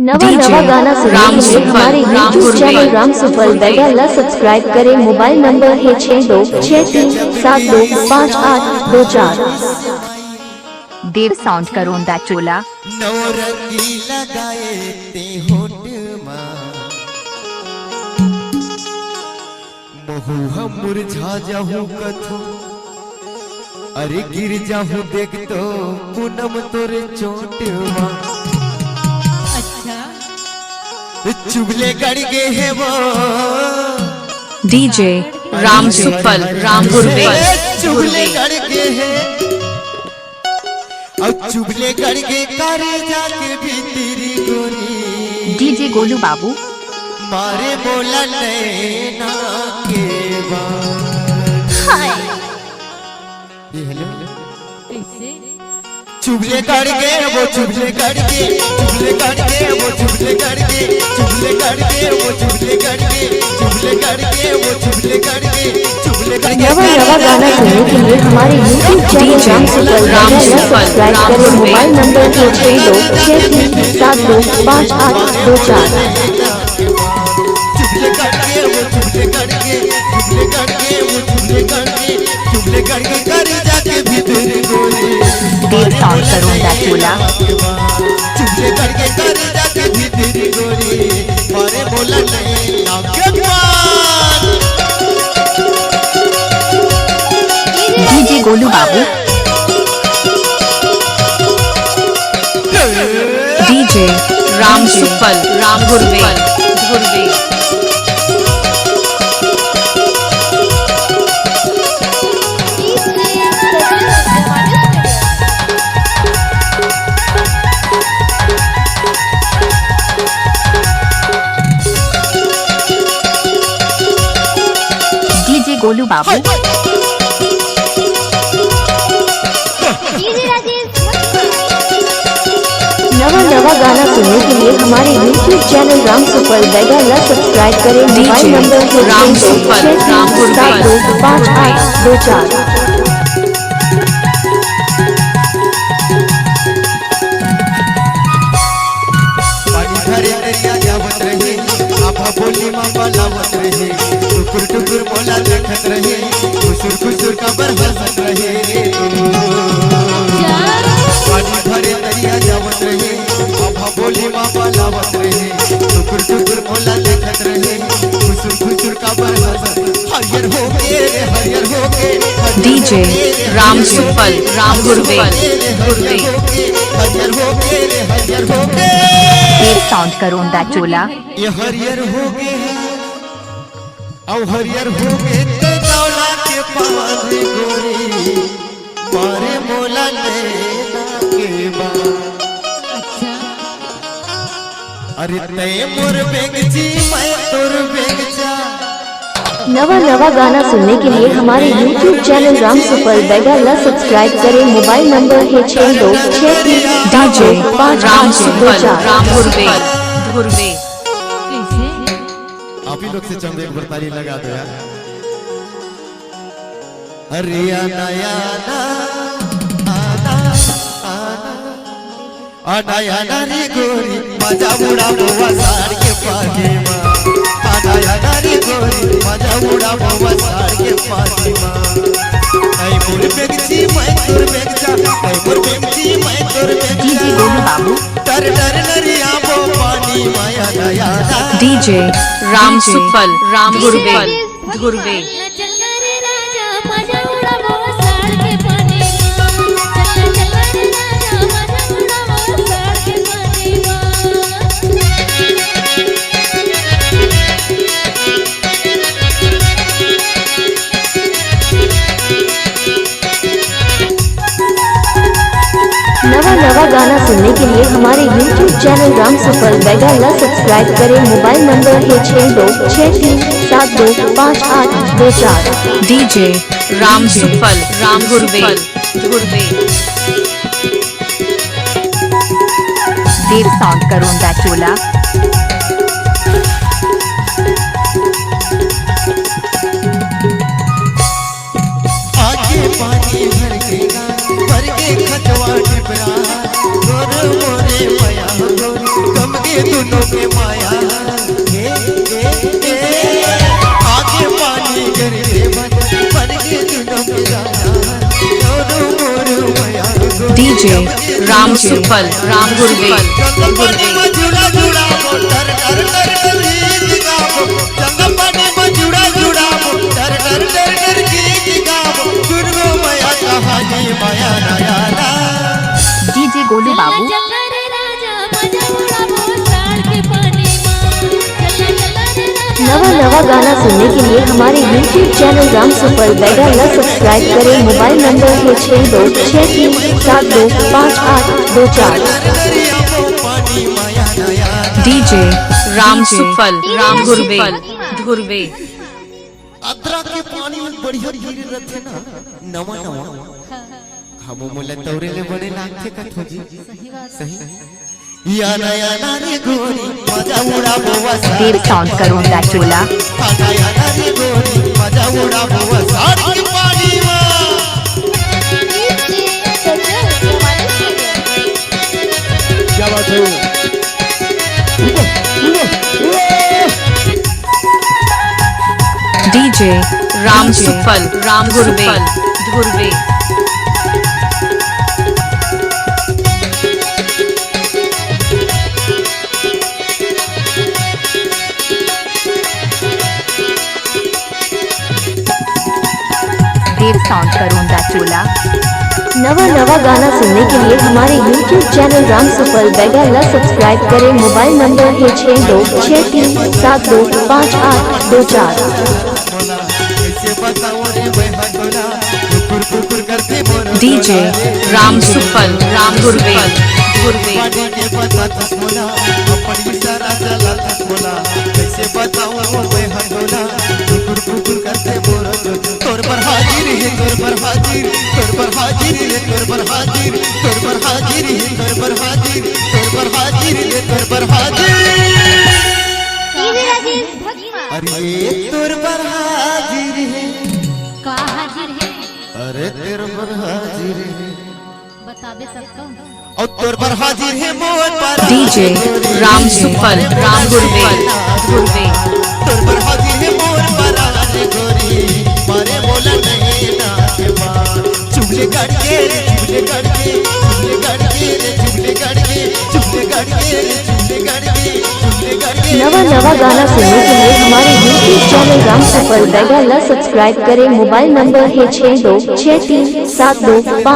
नवा गाना सुनने के लिए हमारे यूट्यूब चैनल राम सुफल बेगा सब्सक्राइब करें। मोबाइल नंबर है 6263725824। देव साउंड करोंदा चोला नवरंगी लगाए ते होठ महुआ मुरझा जाहूं कथो अरे गिर जाहूं देख तो पूनम तोरे चोट चुगले गड़ गए है वो डीजे राम सुफल राम गुरवे चुगले गड़ गए है और चुगले गड़ गए करे जाके भी तेरी गोरी डीजे गोलू बाबू मारे बोला नैना के चुगले गड़ गए वो चुगले गड़ गए चुगले गड़ गए वो चुगले गड़ गए चुगले गड़ गए वो चुगले गड़ गए चुगले गड़ गए वो चुगले गड़ गए चुगले गड़ गए। नवा गाना सुनने के लिए हमारे यूट्यूब चैनल राम सुफल बेगा सब्सक्राइब करें। मोबाइल नंबर है 6263725824। चुगले गड़ गए वो चुगले गड़ गए चुगले गड़ गए वो चुगले गड़ गए चुगले गड़ गए करे जाके भीतर गोरी देव साउंड करोंदा चोला चुगले करके कर जाके भी तेरी गोरी मारे बोला नहीं नाम के डीजे गोलू बाबू डीजे राम सुफल राम गुरवे गुरवे गोलू बाबू नवा गाना सुनने के लिए हमारे यूट्यूब चैनल राम सुफल बेगा सब्सक्राइब करें। मोबाइल नंबर है राम सुफल राम गुरवे 5824। बोली मामा लावत रहे टुकुर टुकुर मोला देखत रहे खुसुर खुसुर कबर हंसत रहे पानी भरे दरिया जावत रहे बाबा बोली मामा लावत रहे टुकुर टुकुर मोला देखत रहे खुसुर खुसुर कबर हंसत हरियर हो गए डीजे राम सुफल राम गुरवे गुरवे हरियर हो गए देव साउंड करोंदा चोला ये हरियर हो गए और हरियर हो गए ते दौला के पावन गोरी मारे मोला लेना के बाद अरे तय मोर बेगची मैं तोर बेगचा। नवा गाना सुनने के लिए हमारे यूट्यूब चैनल राम सुफल बेगा सब्सक्राइब करें। मोबाइल नंबर है 6263725824। राम सुफल राम गुरवे गुरवे आप ही लोग से चंद एक बार ताली लगा दो यार। हरियाणा आना आना रे गोरी मजा उड़ा बोवा साड़ के पागे माँ आना आना रे गोरी मजा उड़ा बोवा साड़ के पागे माँ आई मोर बेगची मैं तोर बेगचा आई मोर बेगची मैं तोर बेगचा डीजे गोलू बाबू डर डर नरिया बो पानी माया दया डीजे राम सुफल राम गुरवे गुरवे नवा गाना सुनने के लिए हमारे यूट्यूब चैनल राम सुफल बेगा सब्सक्राइब करें। मोबाइल नंबर है 6263725824। डीजे राम सुफल राम गुरवे गुरवे देव साउंड करोंदा चोला आगे पानी भर के खचवा टिपरा गोर मोरे माया गोरी कम के दोनों के माया ए, ए, ए, आगे पानी गिर के बन के दोनों के जाया दोनों मोर माया डीजे राम सुफल राम गुरवे पानी में जुड़ा जुड़ा डर डर डर डर गीत गाओ चंदा पानी में जुड़ा जुड़ा डर डर डर डर गीत गाओ गुरु माया कहानी माया नया ना डीजे गोलू बाबू नवा नवा गाना सुनने के लिए हमारे YouTube चैनल राम सुपर बेगा ला सब्सक्राइब करें। मोबाइल नंबर है 6263725824। डीजे राम सुफल राम गुरवे धुरवे अदरक के पानी में बढ़िया गिर रहते ना नवा नवा हम मोला तौरे ले बड़े लागते कथो जी सही या नया नारी गोरी मजा उड़ा बोवा देव साउंड करो चोला नया नारी गोरी मजा उड़ा बोवा साड़ के पानी में क्या बात है डीजे राम सुफल राम गुरवे धुरवे देव साउंड करो चोला नवा नवा गाना सुनने के लिए हमारे YouTube चैनल राम सुपर बेगा ला सब्सक्राइब करें। मोबाइल नंबर है 6263725824। डीजे राम सुफल राम गुरवे धुरवे तोर पर हाजिर है तोर पर हाजिर तोर पर हाजिर है तोर पर हाजिर तोर पर हाजिर है तोर पर हाजिर तोर पर हाजिर है तोर पर हाजिर अरे तोर पर हाजिर है का हाजिर है अरे तेरे पर हाजिर है बताबे सबको और तोर पर हाजिर है मोर पर डीजे राम सुफल राम गुरवे धुरवे तोर पर हाजिर है मोर पर गोरी मारे बोला नहीं ना के मां चुगले गड़के चुगले गड़के चुगले गड़के चुगले गड़के चुगले गड़के चुगले गड़के चुगले गड़के नवा नवा गाना सुनने के लिए हमारे YouTube चैनल राम सुपर बेगा ला सब्सक्राइब करें। मोबाइल नंबर है 6263725824।